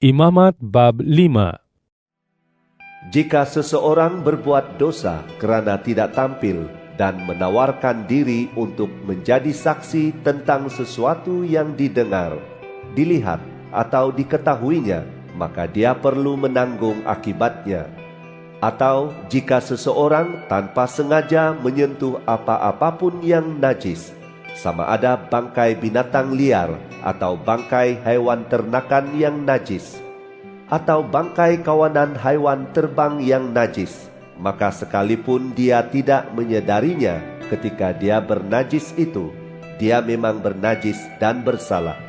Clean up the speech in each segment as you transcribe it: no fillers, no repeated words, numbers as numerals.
Imamat bab 5. Jika seseorang berbuat dosa kerana tidak tampil dan menawarkan diri untuk menjadi saksi tentang sesuatu yang didengar, dilihat atau diketahuinya, maka dia perlu menanggung akibatnya. Atau jika seseorang tanpa sengaja menyentuh apa-apapun yang najis, sama ada bangkai binatang liar atau bangkai hewan ternakan yang najis, atau bangkai kawanan haiwan terbang yang najis, maka sekalipun dia tidak menyadarinya ketika dia bernajis itu, dia memang bernajis dan bersalah.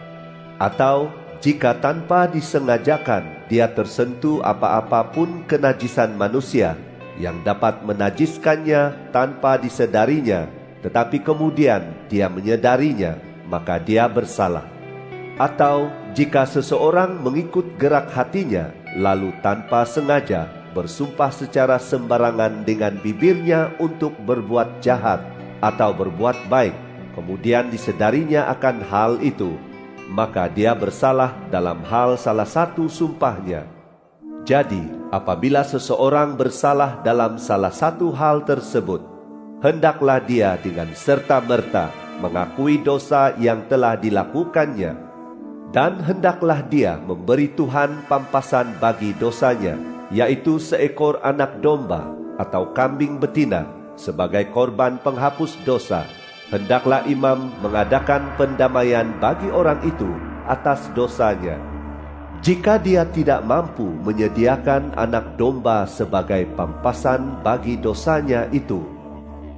Atau jika tanpa disengajakan dia tersentuh apa-apapun kenajisan manusia yang dapat menajiskannya tanpa disedarinya, tetapi kemudian dia menyadarinya, maka dia bersalah. Atau jika seseorang mengikut gerak hatinya, lalu tanpa sengaja bersumpah secara sembarangan dengan bibirnya untuk berbuat jahat atau berbuat baik, kemudian disedarinya akan hal itu, maka dia bersalah dalam hal salah satu sumpahnya. Jadi, apabila seseorang bersalah dalam salah satu hal tersebut, hendaklah dia dengan serta-merta mengakui dosa yang telah dilakukannya, dan hendaklah dia memberi Tuhan pampasan bagi dosanya, yaitu seekor anak domba atau kambing betina sebagai korban penghapus dosa. Hendaklah imam mengadakan pendamaian bagi orang itu atas dosanya. Jika dia tidak mampu menyediakan anak domba sebagai pampasan bagi dosanya itu,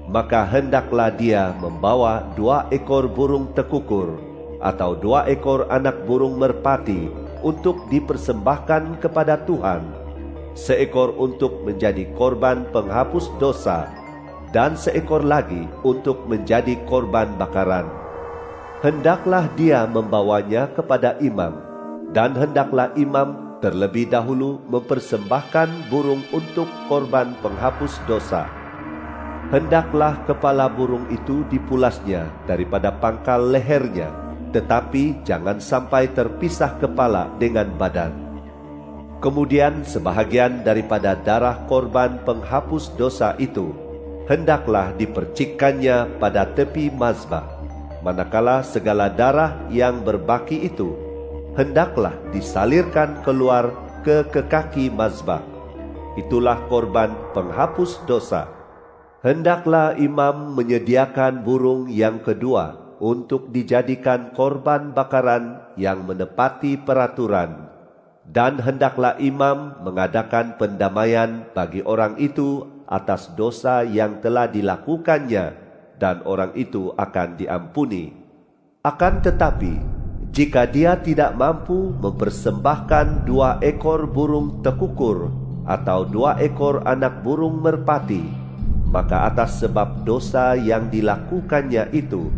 maka hendaklah dia membawa 2 ekor burung tekukur atau 2 ekor anak burung merpati untuk dipersembahkan kepada Tuhan, seekor untuk menjadi korban penghapus dosa, dan seekor lagi untuk menjadi korban bakaran. Hendaklah dia membawanya kepada imam, dan hendaklah imam terlebih dahulu mempersembahkan burung untuk korban penghapus dosa. Hendaklah kepala burung itu dipulasnya daripada pangkal lehernya, tetapi jangan sampai terpisah kepala dengan badan. Kemudian sebahagian daripada darah korban penghapus dosa itu hendaklah dipercikkannya pada tepi mazbah, manakala segala darah yang berbaki itu hendaklah disalirkan keluar ke kaki mazbah. Itulah korban penghapus dosa. Hendaklah imam menyediakan burung yang kedua untuk dijadikan korban bakaran yang menepati peraturan, dan hendaklah imam mengadakan pendamaian bagi orang itu atas dosa yang telah dilakukannya, dan orang itu akan diampuni. Akan tetapi, jika dia tidak mampu mempersembahkan 2 ekor burung tekukur atau 2 ekor anak burung merpati, maka atas sebab dosa yang dilakukannya itu,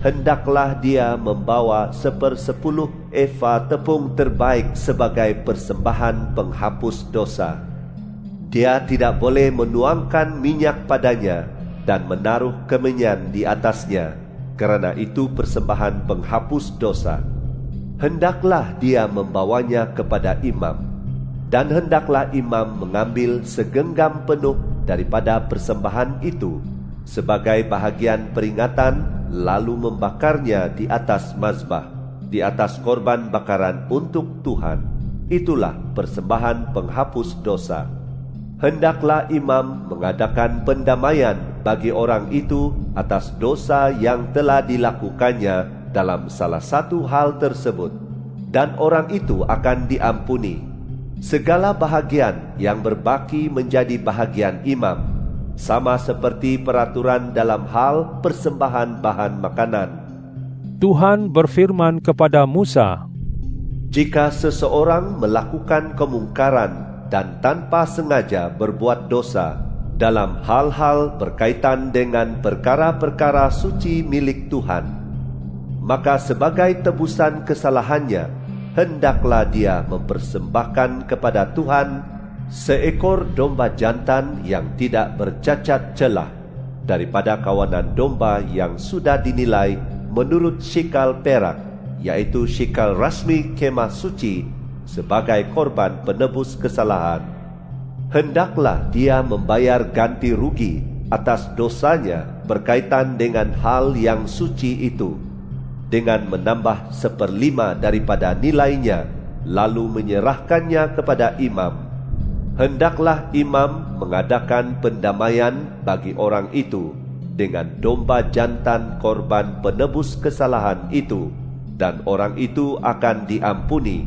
hendaklah dia membawa 1/10 eva tepung terbaik sebagai persembahan penghapus dosa. Dia tidak boleh menuangkan minyak padanya dan menaruh kemenyan di atasnya, kerana itu persembahan penghapus dosa. Hendaklah dia membawanya kepada imam, dan hendaklah imam mengambil segenggam penuh daripada persembahan itu sebagai bahagian peringatan, lalu membakarnya di atas mazbah, di atas korban bakaran untuk Tuhan. Itulah persembahan penghapus dosa. Hendaklah imam mengadakan pendamaian bagi orang itu atas dosa yang telah dilakukannya dalam salah satu hal tersebut, dan orang itu akan diampuni. Segala bahagian yang berbaki menjadi bahagian imam, sama seperti peraturan dalam hal persembahan bahan makanan. Tuhan berfirman kepada Musa, jika seseorang melakukan kemungkaran dan tanpa sengaja berbuat dosa dalam hal-hal berkaitan dengan perkara-perkara suci milik Tuhan, maka sebagai tebusan kesalahannya, hendaklah dia mempersembahkan kepada Tuhan seekor domba jantan yang tidak bercacat celah daripada kawanan domba yang sudah dinilai menurut shikal perak, yaitu shikal rasmi kemah suci sebagai korban penebus kesalahan. Hendaklah dia membayar ganti rugi atas dosanya berkaitan dengan hal yang suci itu, dengan menambah 1/5 daripada nilainya, lalu menyerahkannya kepada imam. Hendaklah imam mengadakan pendamaian bagi orang itu dengan domba jantan korban penebus kesalahan itu, dan orang itu akan diampuni.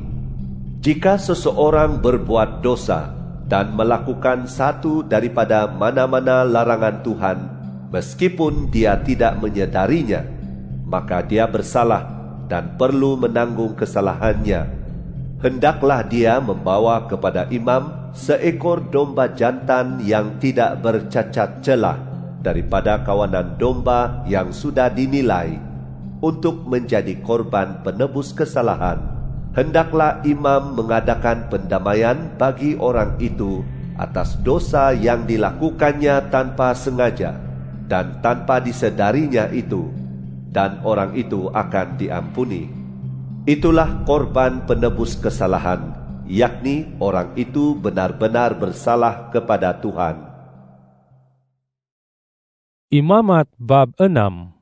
Jika seseorang berbuat dosa dan melakukan satu daripada mana-mana larangan Tuhan, meskipun dia tidak menyadarinya, maka dia bersalah dan perlu menanggung kesalahannya. Hendaklah dia membawa kepada imam seekor domba jantan yang tidak bercacat celah daripada kawanan domba yang sudah dinilai, untuk menjadi korban penebus kesalahan. Hendaklah imam mengadakan pendamaian bagi orang itu atas dosa yang dilakukannya tanpa sengaja dan tanpa disedarinya itu, dan orang itu akan diampuni. Itulah korban penebus kesalahan, yakni orang itu benar-benar bersalah kepada Tuhan. Imamat bab 6.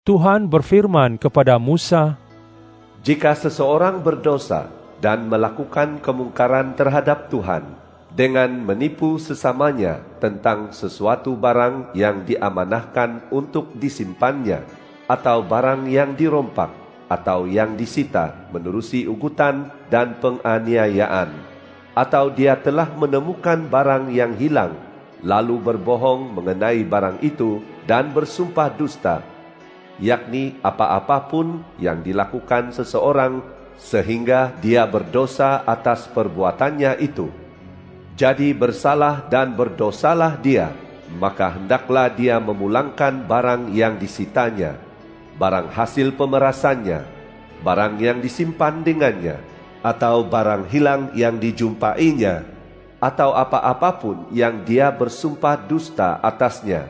Tuhan berfirman kepada Musa, Jika seseorang berdosa dan melakukan kemungkaran terhadap Tuhan dengan menipu sesamanya tentang sesuatu barang yang diamanahkan untuk disimpannya, atau barang yang dirompak, atau yang disita menerusi ugutan dan penganiayaan, atau dia telah menemukan barang yang hilang, lalu berbohong mengenai barang itu dan bersumpah dusta, yakni apa-apapun yang dilakukan seseorang sehingga dia berdosa atas perbuatannya itu, jadi bersalah dan berdosalah dia, maka hendaklah dia memulangkan barang yang disitanya, barang hasil pemerasannya, barang yang disimpan dengannya, atau barang hilang yang dijumpainya, atau apa-apapun yang dia bersumpah dusta atasnya.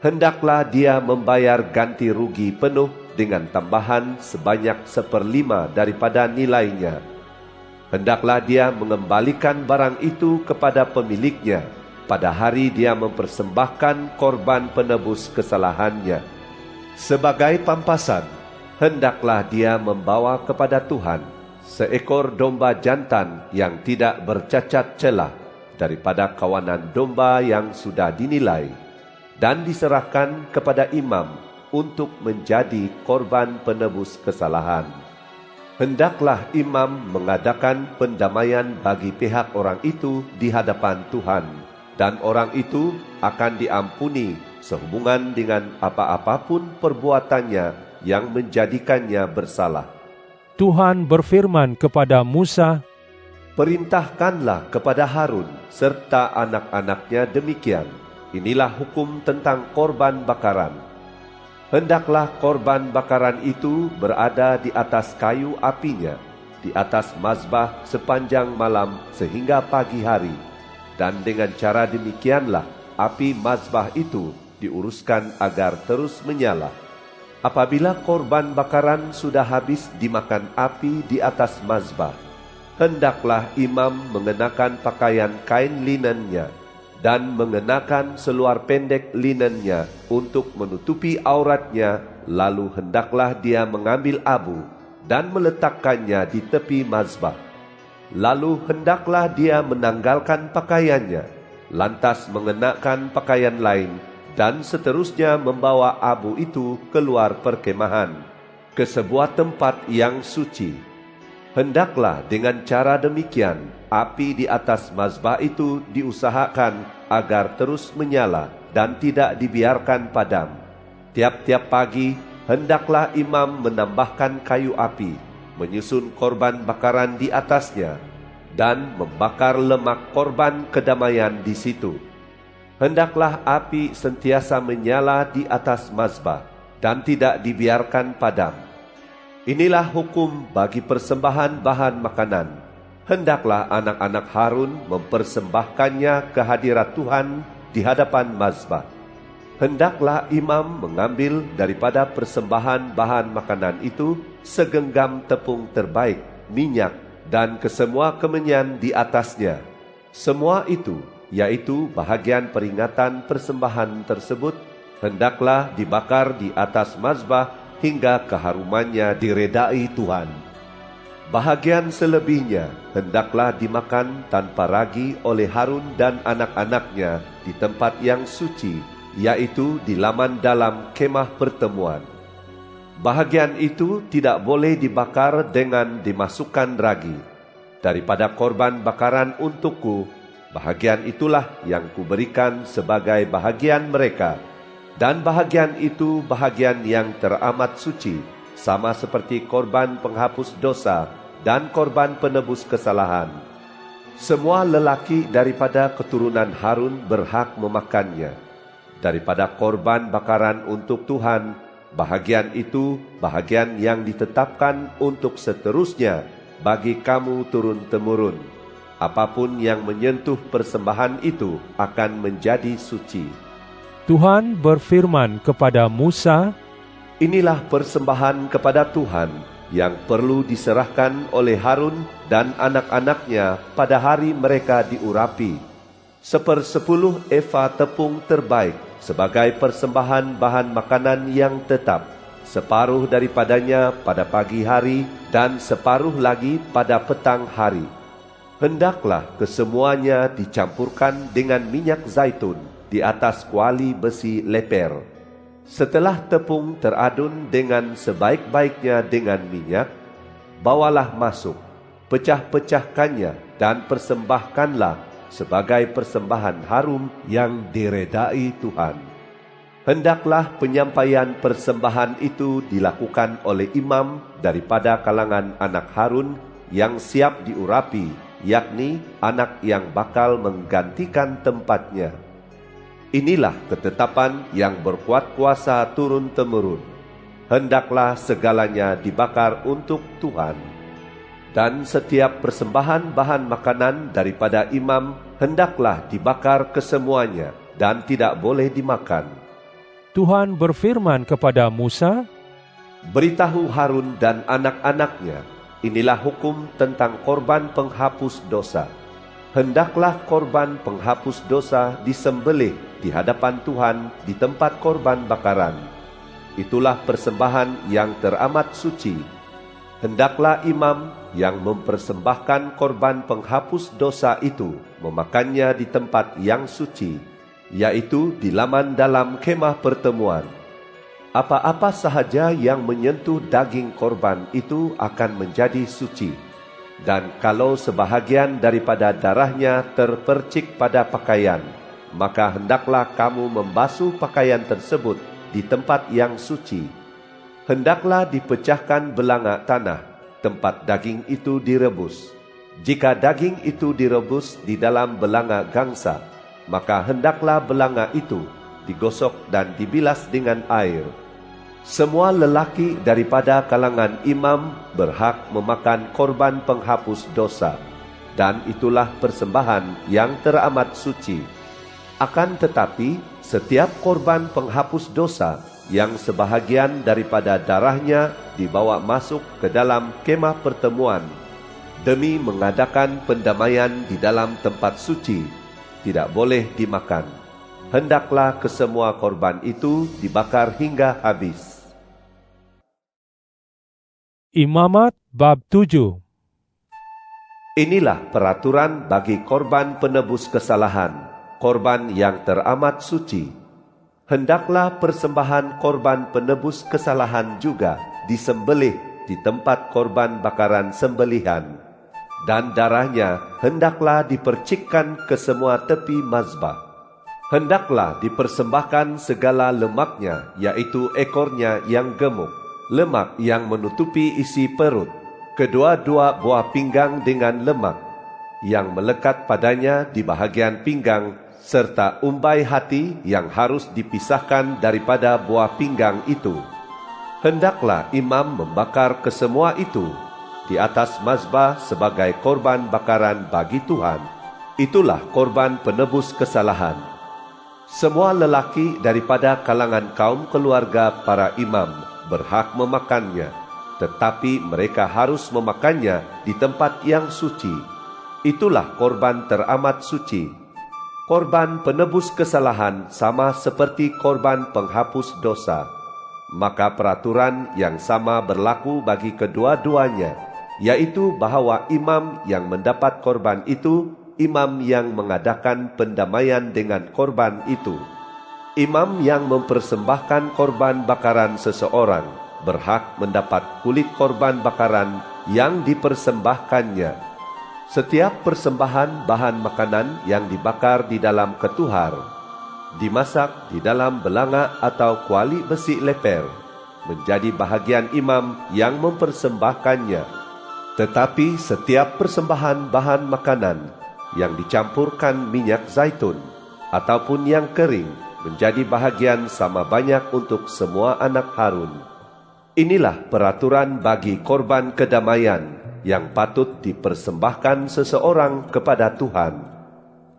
Hendaklah dia membayar ganti rugi penuh dengan tambahan sebanyak 1/5 daripada nilainya. Hendaklah dia mengembalikan barang itu kepada pemiliknya pada hari dia mempersembahkan korban penebus kesalahannya. Sebagai pampasan, hendaklah dia membawa kepada Tuhan seekor domba jantan yang tidak bercacat celah daripada kawanan domba yang sudah dinilai, dan diserahkan kepada imam untuk menjadi korban penebus kesalahan. Hendaklah imam mengadakan pendamaian bagi pihak orang itu di hadapan Tuhan, dan orang itu akan diampuni sehubungan dengan apa-apapun perbuatannya yang menjadikannya bersalah. Tuhan berfirman kepada Musa, Perintahkanlah kepada Harun serta anak-anaknya demikian. Inilah hukum tentang korban bakaran. Hendaklah korban bakaran itu berada di atas kayu apinya, di atas mazbah sepanjang malam sehingga pagi hari. Dan dengan cara demikianlah api mazbah itu diuruskan agar terus menyala. Apabila korban bakaran sudah habis dimakan api di atas mazbah, hendaklah imam mengenakan pakaian kain linennya dan mengenakan seluar pendek linennya untuk menutupi auratnya, lalu hendaklah dia mengambil abu dan meletakkannya di tepi mazbah. Lalu hendaklah dia menanggalkan pakaiannya, lantas mengenakan pakaian lain, dan seterusnya membawa abu itu keluar perkemahan ke sebuah tempat yang suci. Hendaklah dengan cara demikian api di atas mazbah itu diusahakan agar terus menyala dan tidak dibiarkan padam. Tiap-tiap pagi hendaklah imam menambahkan kayu api, menyusun korban bakaran di atasnya, dan membakar lemak korban kedamaian di situ. Hendaklah api sentiasa menyala di atas mazbah dan tidak dibiarkan padam. Inilah hukum bagi persembahan bahan makanan. Hendaklah anak-anak Harun mempersembahkannya ke hadirat Tuhan di hadapan mazbah. Hendaklah imam mengambil daripada persembahan bahan makanan itu segenggam tepung terbaik, minyak, dan kesemua kemenyan di atasnya. Semua itu, yaitu bahagian peringatan persembahan tersebut, hendaklah dibakar di atas mazbah hingga keharumannya diredai Tuhan. Bahagian selebihnya hendaklah dimakan tanpa ragi oleh Harun dan anak-anaknya di tempat yang suci, yaitu di laman dalam kemah pertemuan. Bahagian itu tidak boleh dibakar dengan dimasukkan ragi. Daripada korban bakaran untukku, bahagian itulah yang kuberikan sebagai bahagian mereka. Dan bahagian itu bahagian yang teramat suci, sama seperti korban penghapus dosa dan korban penebus kesalahan. Semua lelaki daripada keturunan Harun berhak memakannya. Daripada korban bakaran untuk Tuhan, bahagian itu bahagian yang ditetapkan untuk seterusnya bagi kamu turun-temurun. Apapun yang menyentuh persembahan itu akan menjadi suci. Tuhan berfirman kepada Musa, Inilah persembahan kepada Tuhan yang perlu diserahkan oleh Harun dan anak-anaknya pada hari mereka diurapi. 1/10 eva tepung terbaik sebagai persembahan bahan makanan yang tetap, separuh daripadanya pada pagi hari dan separuh lagi pada petang hari. Hendaklah kesemuanya dicampurkan dengan minyak zaitun di atas kuali besi leper. Setelah tepung teradun dengan sebaik-baiknya dengan minyak, bawalah masuk, pecah-pecahkannya dan persembahkanlah sebagai persembahan harum yang diredai Tuhan. Hendaklah penyampaian persembahan itu dilakukan oleh imam daripada kalangan anak Harun yang siap diurapi, yakni anak yang bakal menggantikan tempatnya. Inilah ketetapan yang berkuat kuasa turun-temurun. Hendaklah segalanya dibakar untuk Tuhan. Dan setiap persembahan bahan makanan daripada imam hendaklah dibakar kesemuanya dan tidak boleh dimakan. Tuhan berfirman kepada Musa, Beritahu Harun dan anak-anaknya, inilah hukum tentang korban penghapus dosa. Hendaklah korban penghapus dosa disembelih di hadapan Tuhan di tempat korban bakaran. Itulah persembahan yang teramat suci. Hendaklah imam yang mempersembahkan korban penghapus dosa itu memakannya di tempat yang suci, yaitu di laman dalam kemah pertemuan. Apa-apa sahaja yang menyentuh daging korban itu akan menjadi suci. Dan kalau sebahagian daripada darahnya terpercik pada pakaian, maka hendaklah kamu membasuh pakaian tersebut di tempat yang suci. Hendaklah dipecahkan belanga tanah, tempat daging itu direbus. Jika daging itu direbus di dalam belanga gangsa, maka hendaklah belanga itu digosok dan dibilas dengan air. Semua lelaki daripada kalangan imam berhak memakan korban penghapus dosa, dan itulah persembahan yang teramat suci. Akan tetapi, setiap korban penghapus dosa yang sebahagian daripada darahnya dibawa masuk ke dalam kemah pertemuan demi mengadakan pendamaian di dalam tempat suci, tidak boleh dimakan. Hendaklah kesemua korban itu dibakar hingga habis. Imamat bab 7. Inilah peraturan bagi korban penebus kesalahan, korban yang teramat suci. Hendaklah persembahan korban penebus kesalahan juga disembelih di tempat korban bakaran sembelihan, dan darahnya hendaklah dipercikkan ke semua tepi mazbah. Hendaklah dipersembahkan segala lemaknya, yaitu ekornya yang gemuk, lemak yang menutupi isi perut, kedua-dua buah pinggang dengan lemak yang melekat padanya di bahagian pinggang, serta umbai hati yang harus dipisahkan daripada buah pinggang itu. Hendaklah imam membakar kesemua itu di atas mazbah sebagai korban bakaran bagi Tuhan. Itulah korban penebus kesalahan. Semua lelaki daripada kalangan kaum keluarga para imam berhak memakannya. tetapi mereka harus memakannya di tempat yang suci. Itulah korban teramat suci. Korban penebus kesalahan sama seperti korban penghapus dosa. Maka peraturan yang sama berlaku bagi kedua-duanya, yaitu bahwa imam yang mendapat korban itu, imam yang mengadakan pendamaian dengan korban itu. Imam yang mempersembahkan korban bakaran seseorang berhak mendapat kulit korban bakaran yang dipersembahkannya. Setiap persembahan bahan makanan yang dibakar di dalam ketuhar, dimasak di dalam belanga atau kuali besi leper, menjadi bahagian imam yang mempersembahkannya. Tetapi setiap persembahan bahan makanan yang dicampurkan minyak zaitun ataupun yang kering menjadi bahagian sama banyak untuk semua anak Harun. Inilah peraturan bagi korban kedamaian yang patut dipersembahkan seseorang kepada Tuhan.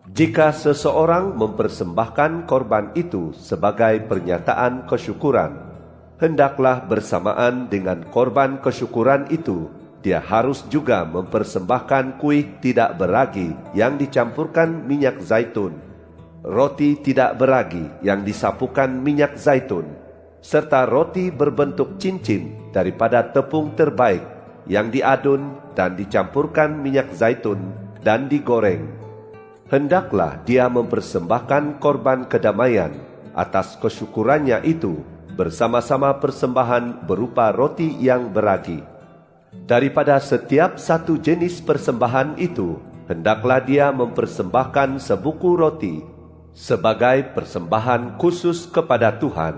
Jika seseorang mempersembahkan korban itu sebagai pernyataan kesyukuran, hendaklah bersamaan dengan korban kesyukuran itu, dia harus juga mempersembahkan kuih tidak beragi yang dicampurkan minyak zaitun, roti tidak beragi yang disapukan minyak zaitun, serta roti berbentuk cincin daripada tepung terbaik yang diadun dan dicampurkan minyak zaitun dan digoreng. Hendaklah dia mempersembahkan korban kedamaian atas kesyukurannya itu bersama-sama persembahan berupa roti yang beragi. Daripada setiap satu jenis persembahan itu, hendaklah dia mempersembahkan sebuku roti sebagai persembahan khusus kepada Tuhan.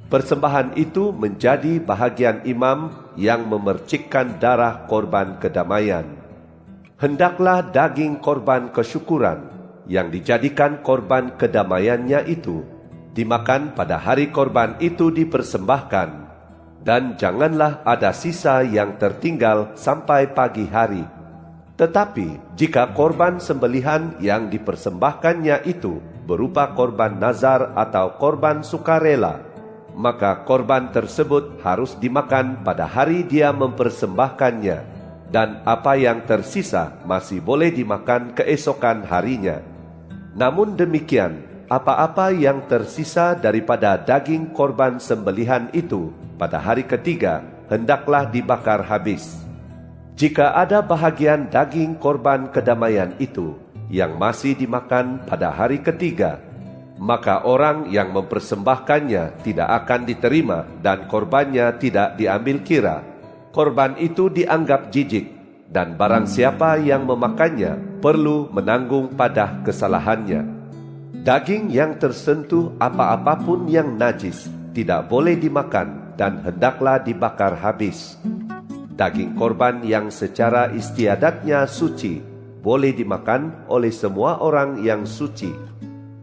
Persembahan itu menjadi bahagian imam yang memercikkan darah korban kedamaian. Hendaklah daging korban kesyukuran yang dijadikan korban kedamaiannya itu dimakan pada hari korban itu dipersembahkan, dan janganlah ada sisa yang tertinggal sampai pagi hari. Tetapi jika korban sembelihan yang dipersembahkannya itu berupa korban nazar atau korban sukarela, maka korban tersebut harus dimakan pada hari dia mempersembahkannya, dan apa yang tersisa masih boleh dimakan keesokan harinya. Namun demikian, apa-apa yang tersisa daripada daging korban sembelihan itu pada hari ketiga hendaklah dibakar habis. Jika ada bahagian daging korban kedamaian itu yang masih dimakan pada hari ketiga, maka orang yang mempersembahkannya tidak akan diterima dan korbannya tidak diambil kira. Korban itu dianggap jijik, dan barang siapa yang memakannya perlu menanggung padah kesalahannya. Daging yang tersentuh apa-apapun yang najis tidak boleh dimakan dan hendaklah dibakar habis. Daging korban yang secara istiadatnya suci boleh dimakan oleh semua orang yang suci.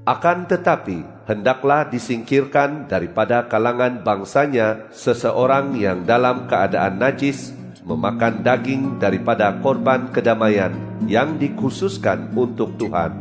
Akan tetapi, hendaklah disingkirkan daripada kalangan bangsanya seseorang yang dalam keadaan najis memakan daging daripada korban kedamaian yang dikhususkan untuk Tuhan.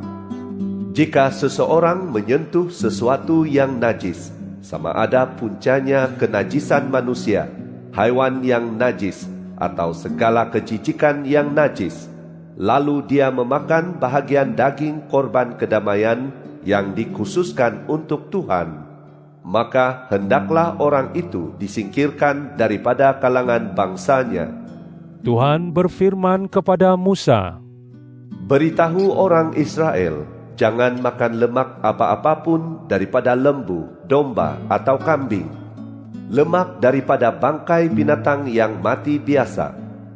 Jika seseorang menyentuh sesuatu yang najis, sama ada puncanya kenajisan manusia, haiwan yang najis, atau segala kejijikan yang najis, lalu dia memakan bahagian daging korban kedamaian yang dikhususkan untuk Tuhan, maka hendaklah orang itu disingkirkan daripada kalangan bangsanya. Tuhan berfirman kepada Musa, "Beritahu orang Israel, jangan makan lemak apa-apapun daripada lembu, domba atau kambing, lemak daripada bangkai binatang yang mati biasa,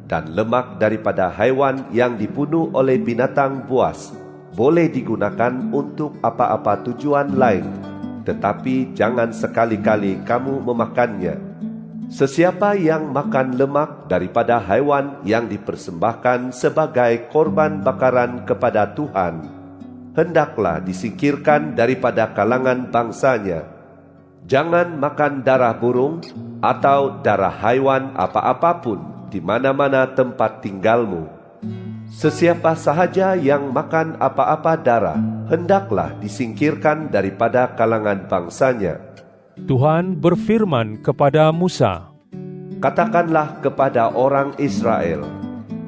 dan lemak daripada haiwan yang dibunuh oleh binatang buas. Boleh digunakan untuk apa-apa tujuan lain, tetapi jangan sekali-kali kamu memakannya. Sesiapa yang makan lemak daripada haiwan yang dipersembahkan sebagai korban bakaran kepada Tuhan, hendaklah disingkirkan daripada kalangan bangsanya. Jangan makan darah burung atau darah haiwan apa-apapun di mana-mana tempat tinggalmu. Sesiapa sahaja yang makan apa-apa darah, hendaklah disingkirkan daripada kalangan bangsanya." Tuhan berfirman kepada Musa, Katakanlah kepada orang Israel,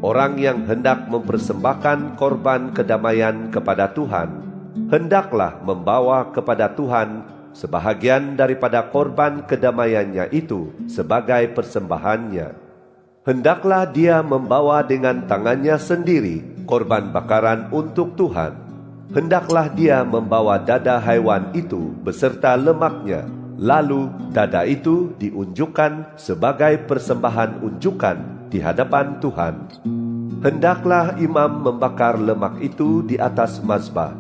orang yang hendak mempersembahkan korban kedamaian kepada Tuhan, hendaklah membawa kepada Tuhan sebahagian daripada korban kedamaiannya itu sebagai persembahannya. Hendaklah dia membawa dengan tangannya sendiri korban bakaran untuk Tuhan. Hendaklah dia membawa dada haiwan itu beserta lemaknya, lalu dada itu diunjukkan sebagai persembahan unjukan di hadapan Tuhan. Hendaklah imam membakar lemak itu di atas mazbah,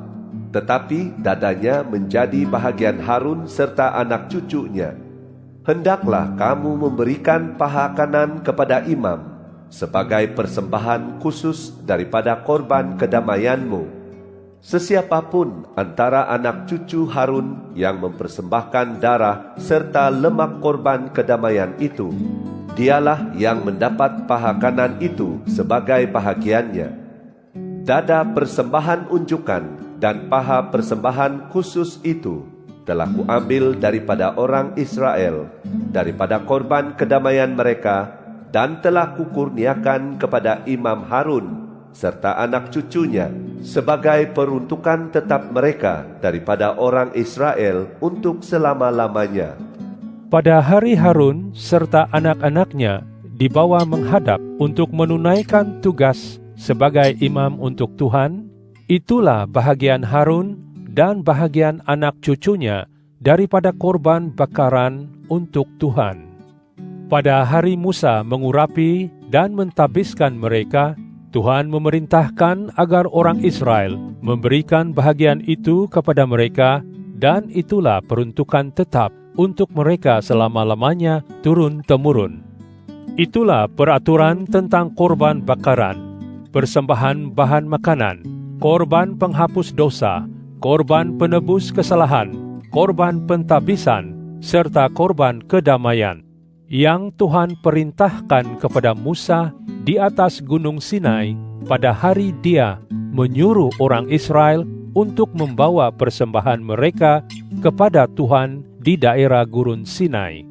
tetapi dadanya menjadi bahagian Harun serta anak cucunya. Hendaklah kamu memberikan paha kanan kepada imam sebagai persembahan khusus daripada korban kedamaianmu. Sesiapapun antara anak cucu Harun yang mempersembahkan darah serta lemak korban kedamaian itu, dialah yang mendapat paha kanan itu sebagai bahagiannya. Dada persembahan unjukan dan paha persembahan khusus itu telah kuambil daripada orang Israel, daripada korban kedamaian mereka, dan telah kukurniakan kepada Imam Harun serta anak cucunya sebagai peruntukan tetap mereka daripada orang Israel untuk selama-lamanya. Pada hari Harun serta anak-anaknya dibawa menghadap untuk menunaikan tugas sebagai imam untuk Tuhan, itulah bahagian Harun dan bahagian anak cucunya daripada korban bakaran untuk Tuhan. Pada hari Musa mengurapi dan mentabiskan mereka, Tuhan memerintahkan agar orang Israel memberikan bahagian itu kepada mereka, dan itulah peruntukan tetap untuk mereka selama-lamanya turun-temurun. Itulah peraturan tentang korban bakaran, persembahan bahan makanan, korban penghapus dosa, korban penebus kesalahan, korban pentabisan, serta korban kedamaian, yang Tuhan perintahkan kepada Musa di atas Gunung Sinai pada hari Dia menyuruh orang Israel untuk membawa persembahan mereka kepada Tuhan di daerah Gurun Sinai.